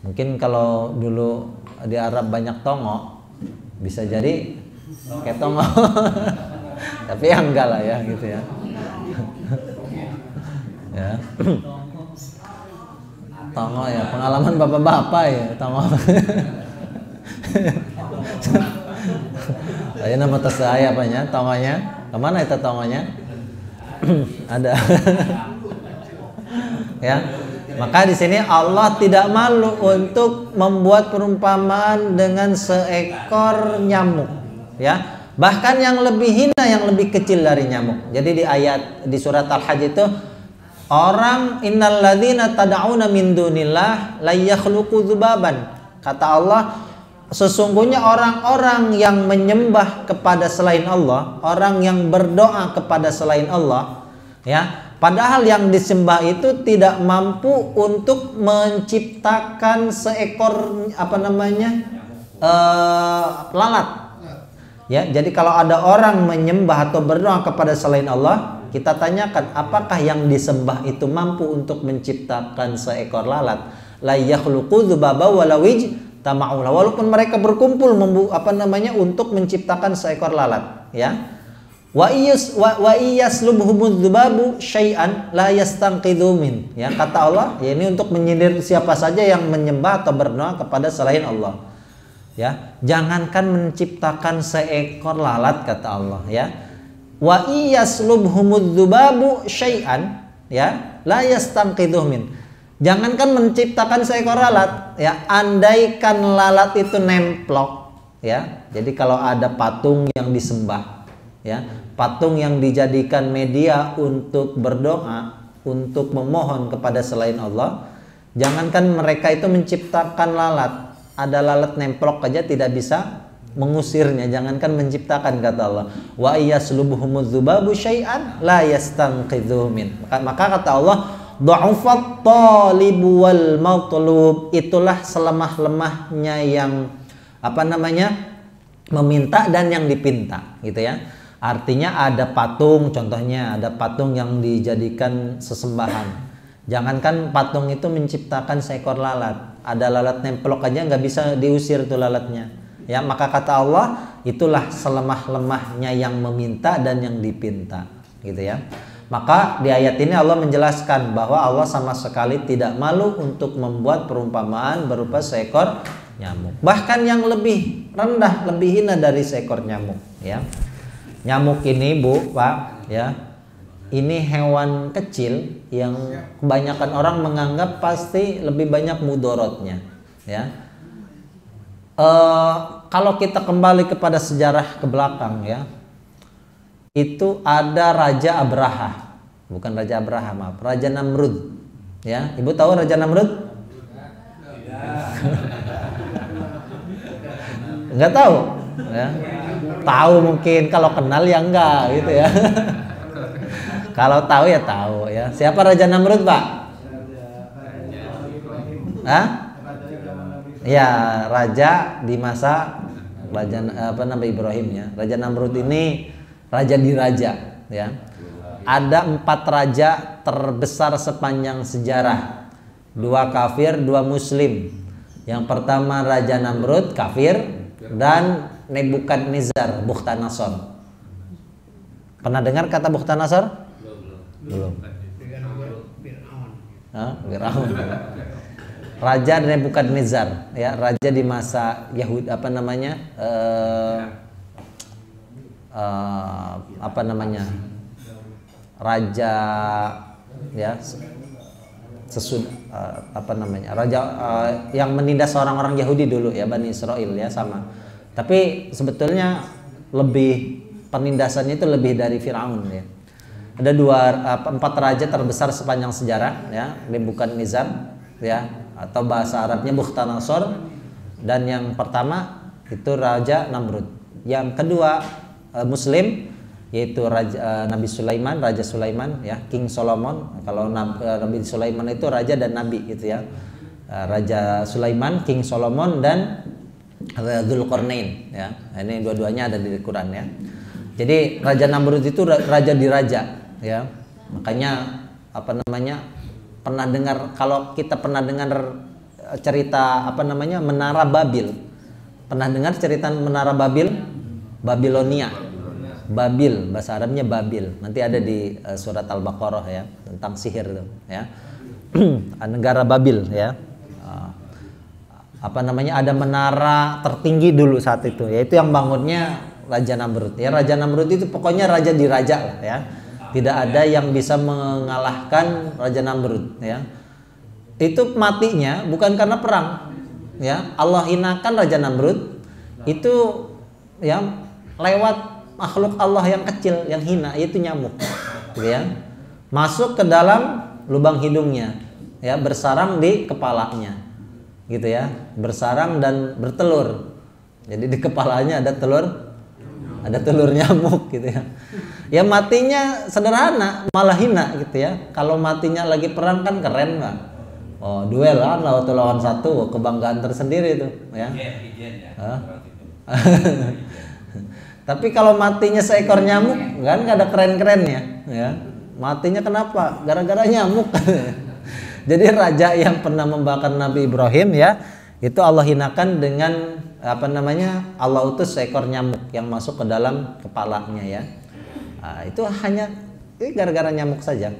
Mungkin kalau dulu di Arab banyak tongo, bisa jadi kayak tongo. Tapi ya enggak lah ya gitu ya. Ya. Tongo ya, pengalaman bapak-bapak ya, tongo. Saya nama tes saya apanya? Tongonya. Kemana itu tongonya? Ada. Ya. Maka di sini Allah tidak malu untuk membuat perumpamaan dengan seekor nyamuk, ya. Bahkan yang lebih hina, yang lebih kecil dari nyamuk. Jadi di surat Al-Hajj itu orang innalladzina tad'una min dunillah la yakhluqu dzubaban. Kata Allah, sesungguhnya orang-orang yang menyembah kepada selain Allah, orang yang berdoa kepada selain Allah, ya. Padahal yang disembah itu tidak mampu untuk menciptakan seekor lalat. Ya, jadi kalau ada orang menyembah atau berdoa kepada selain Allah, kita tanyakan apakah yang disembah itu mampu untuk menciptakan seekor lalat? La yakhluqu dzubaba walau ijtama'u. Walaupun mereka berkumpul untuk menciptakan seekor lalat, ya. Wa iyaslubhumudz dzubabu syai'an la yastanqidhu min. Ya, kata Allah, ya ini untuk menyindir siapa saja yang menyembah atau berdoa kepada selain Allah. Ya, jangankan menciptakan seekor lalat, kata Allah, ya. Wa iyaslubhumudz dzubabu syai'an, ya, la yastanqidhu min. Jangankan menciptakan seekor lalat, ya, andaikan lalat itu nemplok, ya. Jadi kalau ada patung yang disembah, ya, patung yang dijadikan media untuk berdoa, untuk memohon kepada selain Allah, jangankan mereka itu menciptakan lalat, ada lalat nemplok aja tidak bisa mengusirnya, jangankan menciptakan, kata Allah. Wa iyaslubhumudz dzubabu syai'an la yastanqidhu min. Maka kata Allah, dha'ufat talibu wal matlub. Itulah selemah-lemahnya yang meminta dan yang dipinta, gitu ya. Artinya ada patung, contohnya ada patung yang dijadikan sesembahan. Jangankan patung itu menciptakan seekor lalat, ada lalat nemplok aja nggak bisa diusir tuh lalatnya. Ya, maka kata Allah, itulah selemah-lemahnya yang meminta dan yang dipinta, gitu ya. Maka di ayat ini Allah menjelaskan bahwa Allah sama sekali tidak malu untuk membuat perumpamaan berupa seekor nyamuk. Bahkan yang lebih rendah, lebih hina dari seekor nyamuk, ya. Nyamuk ini, Bu, Pak, ya, ini hewan kecil yang kebanyakan orang menganggap pasti lebih banyak mudorotnya, ya. Kalau kita kembali kepada sejarah ke belakang, ya, itu ada Raja Abraha, bukan Raja Abraha, maaf, Raja Namrud, ya. Ibu tahu Raja Namrud? Enggak tahu, ya. Tahu mungkin, kalau kenal ya enggak, gitu ya. Kalau tahu ya tahu, ya. Siapa Raja Namrud, Pak? Hah? Ya, raja di masa Nabi Ibrahim, ya. Raja Namrud ini raja di raja, ya. Ada 4 raja terbesar sepanjang sejarah. 2 kafir, 2 muslim. Yang pertama Raja Namrud, kafir, dan Nebukadnezar, Bukhtanasor. Pernah dengar kata Bukhtanasor? Belum. Firaun. Raja Nebukadnezar, ya, raja di masa Yahudi, raja, ya, raja yang menindas orang-orang Yahudi dulu, ya, Bani Israel, ya, sama. Tapi sebetulnya lebih penindasannya itu lebih dari Firaun, ya. Ada 4 raja terbesar sepanjang sejarah ya, Nebukadnezar ya, atau bahasa Arabnya Bukhtanasor. Dan yang pertama itu Raja Namrud. Yang kedua Muslim, yaitu Nabi Sulaiman, Raja Sulaiman ya, King Solomon. Kalau Nabi Sulaiman itu raja dan nabi gitu ya. Raja Sulaiman, King Solomon, dan Dzulqarnain ya. Ini dua-duanya ada di Quran ya. Jadi Raja Namrud itu raja di raja ya. Makanya pernah dengar, kalau kita pernah dengar cerita Menara Babil. Pernah dengar cerita Menara Babil? Babilonia. Babil, bahasa Arabnya Babil. Nanti ada di surat Al-Baqarah ya, tentang sihir itu ya. Negara Babil ya. Ada menara tertinggi dulu saat itu, yaitu yang bangunnya Raja Namrud ya. Raja Namrud itu pokoknya raja di raja lah ya. Tidak ada yang bisa mengalahkan Raja Namrud ya. Itu matinya bukan karena perang ya. Allah hinakan Raja Namrud itu ya lewat makhluk Allah yang kecil, yang hina, yaitu nyamuk gitu ya. Masuk ke dalam lubang hidungnya ya, bersarang di kepalanya gitu ya, bersarang dan bertelur. Jadi di kepalanya ada telur nyamuk gitu ya. Ya matinya sederhana, malah hina gitu ya. Kalau matinya lagi perang kan keren nggak? Oh, duel lah, lawan satu, kebanggaan tersendiri itu ya. Tapi kalau matinya seekor nyamuk kan nggak ada keren-kerennya ya. Matinya kenapa? Gara-gara nyamuk. Jadi raja yang pernah membakar Nabi Ibrahim ya, itu Allah hinakan dengan Allah utus seekor nyamuk yang masuk ke dalam kepalanya ya. Itu hanya gara-gara nyamuk saja.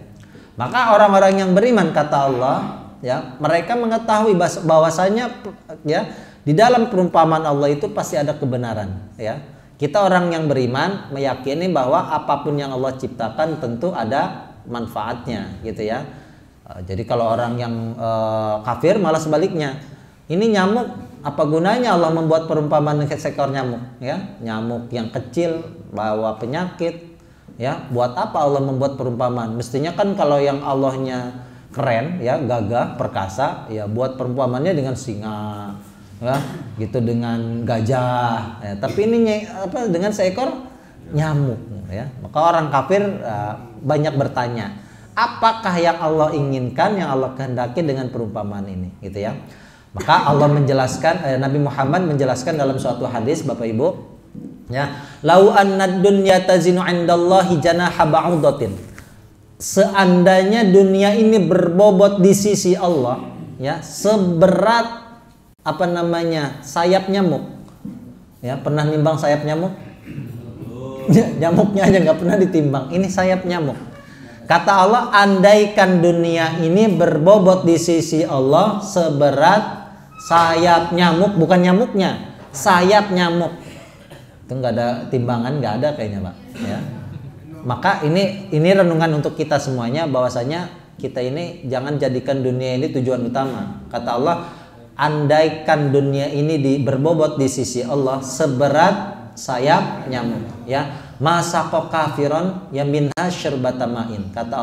Maka orang-orang yang beriman, kata Allah ya, mereka mengetahui bahwasanya ya di dalam perumpamaan Allah itu pasti ada kebenaran ya. Kita orang yang beriman meyakini bahwa apapun yang Allah ciptakan tentu ada manfaatnya gitu ya. Jadi kalau orang yang kafir malah sebaliknya. Ini nyamuk, apa gunanya Allah membuat perumpamaan seekor nyamuk ya? Nyamuk yang kecil bawa penyakit ya. Buat apa Allah membuat perumpamaan? Mestinya kan kalau yang Allahnya keren ya, gagah, perkasa ya, buat perumpamaannya dengan singa ya, gitu, dengan gajah ya. Tapi ini dengan seekor nyamuk ya. Maka orang kafir banyak bertanya, apakah yang Allah inginkan, yang Allah kehendaki dengan perumpamaan ini gitu ya. Maka Allah menjelaskan, Nabi Muhammad menjelaskan dalam suatu hadis, Bapak Ibu ya, lau annad dunya tazinu indallahi janaha ba'udatin. Seandainya dunia ini berbobot di sisi Allah ya, seberat sayap nyamuk ya. Pernah nimbang sayap nyamuk? Nyamuknya aja nggak pernah ditimbang, ini sayap nyamuk. Kata Allah, andaikan dunia ini berbobot di sisi Allah seberat sayap nyamuk, bukan nyamuknya, sayap nyamuk, itu nggak ada timbangan, nggak ada kayaknya Pak ya. Maka ini renungan untuk kita semuanya, bahwasanya kita ini jangan jadikan dunia ini tujuan utama. Kata Allah, andaikan dunia ini berbobot di sisi Allah seberat sayap nyamuk ya, masaqo kafiron ya minha syarbatamain. Kata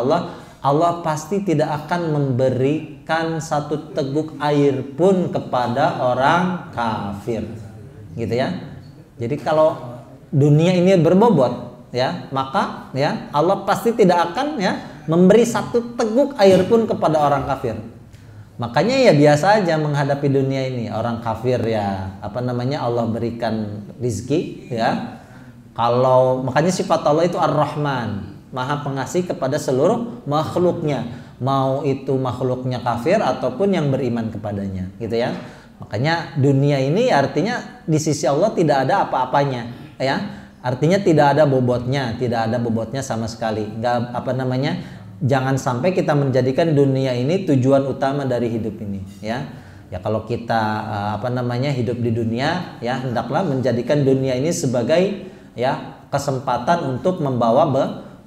Allah pasti tidak akan memberikan satu teguk air pun kepada orang kafir gitu ya. Jadi kalau dunia ini berbobot ya, maka ya Allah pasti tidak akan ya memberi satu teguk air pun kepada orang kafir. Makanya ya biasa aja menghadapi dunia ini. Orang kafir ya Allah berikan rizki ya. Makanya sifat Allah itu Ar-Rahman, Maha Pengasih kepada seluruh makhluknya, mau itu makhluknya kafir ataupun yang beriman kepadanya gitu ya. Makanya dunia ini artinya di sisi Allah tidak ada apa-apanya ya. Artinya tidak ada bobotnya sama sekali. Jangan sampai kita menjadikan dunia ini tujuan utama dari hidup ini ya. Ya kalau kita hidup di dunia ya, hendaklah menjadikan dunia ini sebagai ya kesempatan untuk membawa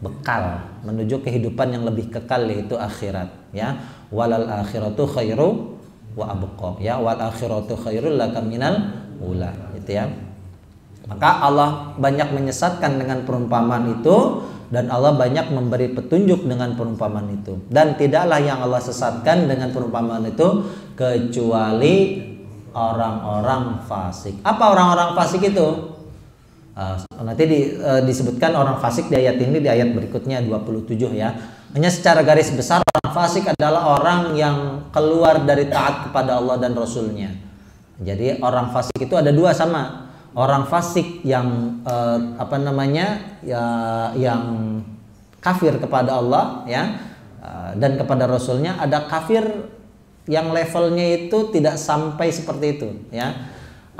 bekal menuju kehidupan yang lebih kekal, yaitu akhirat ya. Walal akhiratu khairu wa abqa ya, wal akhiratu khairul laka minal ula gitu ya. Maka Allah banyak menyesatkan dengan perumpamaan itu dan Allah banyak memberi petunjuk dengan perumpamaan itu. Dan tidaklah yang Allah sesatkan dengan perumpamaan itu kecuali orang-orang fasik. Apa orang-orang fasik itu? Nanti disebutkan orang fasik di ayat ini, di ayat berikutnya 27 ya. Hanya secara garis besar orang fasik adalah orang yang keluar dari taat kepada Allah dan Rasulnya. Jadi orang fasik itu ada dua sama. Orang fasik yang yang kafir kepada Allah ya dan kepada Rasulnya, ada kafir yang levelnya itu tidak sampai seperti itu ya.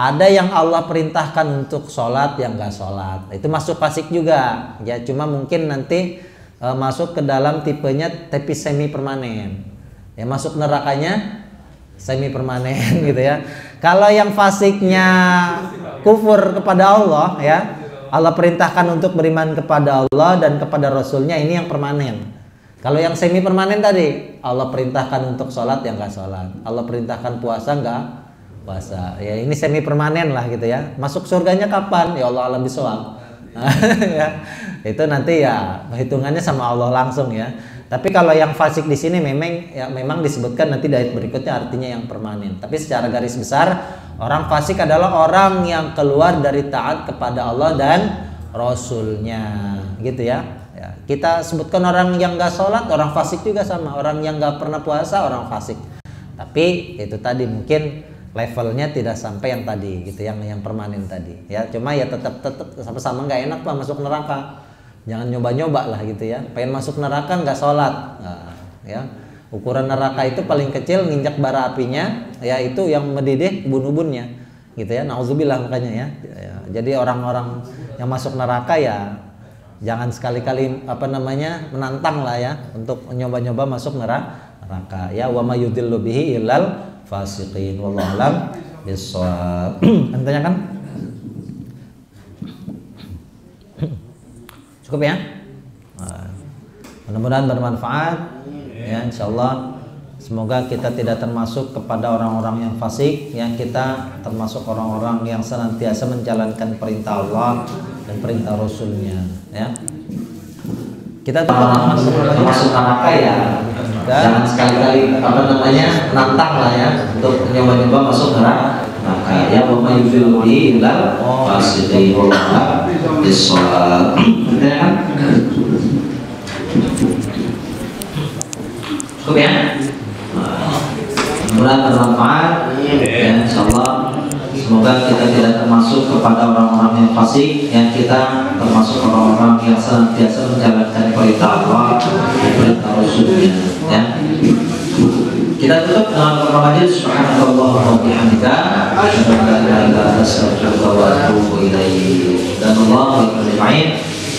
Ada yang Allah perintahkan untuk sholat yang gak sholat, itu masuk fasik juga ya, cuma mungkin nanti masuk ke dalam tipenya tapi semi permanen ya, masuk nerakanya semi permanen gitu ya. Kalau yang fasiknya kufur kepada Allah ya, Allah perintahkan untuk beriman kepada Allah dan kepada Rasulnya, ini yang permanen. Kalau yang semi permanen tadi, Allah perintahkan untuk sholat yang gak sholat, Allah perintahkan puasa nggak puasa ya, ini semi permanen lah gitu ya. Masuk surganya kapan? Ya Allah alam bisawab. Ya, itu nanti ya hitungannya sama Allah langsung ya. Tapi kalau yang fasik di sini memang disebutkan nanti di ayat berikutnya artinya yang permanen. Tapi secara garis besar orang fasik adalah orang yang keluar dari taat kepada Allah dan Rasulnya, gitu ya. Kita sebutkan orang yang gak sholat, orang fasik juga sama. Orang yang gak pernah puasa, orang fasik. Tapi itu tadi mungkin levelnya tidak sampai yang tadi, gitu, yang permanen tadi. Ya, cuma ya tetap sama-sama nggak enak Pak masuk neraka. Jangan nyoba-nyoba lah gitu ya. Pengen masuk neraka nggak sholat, nah, ya. Ukuran neraka itu paling kecil nginjak bara apinya, ya itu yang mendidih ubun-ubunnya, gitu ya. Nauzubillah makanya ya. Jadi orang-orang yang masuk neraka ya jangan sekali-kali menantang lah ya untuk nyoba-nyoba masuk neraka. Ya wa may yudillu bihi illal fasiqin, wallahu alam bissawab. Antanya kan? Cukup ya? Mudah-mudahan bermanfaat ya, insyaallah. Semoga kita tidak termasuk kepada orang-orang yang fasik ya, kita termasuk orang-orang yang senantiasa menjalankan perintah Allah dan perintah Rasulnya ya. Kita termasuk neraka ya, jangan sekali-kali nantang lah ya untuk nyoba-nyoba masuk neraka ya. Wa may yudillu bihi illal fasiqin, wallahu bissawab. Cukup ya? Mudah-mudahan bermanfaat ya, insyaallah. Semoga kita tidak termasuk kepada orang-orang yang fasik, yang kita termasuk orang-orang yang senantiasa menjalankan perintah Allah dan perintah Rasulnya ya. Kita tutup dengan doa majelis. Subhanallah wa bihamdika, asyhadu an la ilaha illa anta, astaghfiruka wa atubu ilaik. Dan Allah wa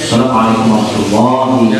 Assalamualaikum warahmatullahi